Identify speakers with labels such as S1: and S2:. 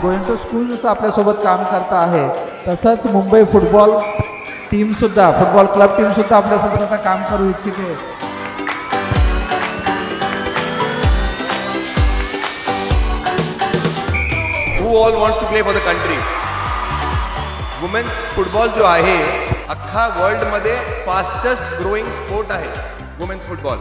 S1: Going school जसं आपल्यासोबत काम करता आहे तसंच मुंबई फुटबॉल टीमसुद्धा फुटबॉल क्लब टीमसुद्धा आपल्यासोबत आता काम करू इच्छिते.
S2: Who all wants to play for the country? Women's football जो आहे अख्खा वर्ल्ड मध्ये फास्टेस्ट ग्रोइंग स्पोर्ट आहे वुमेन्स फुटबॉल.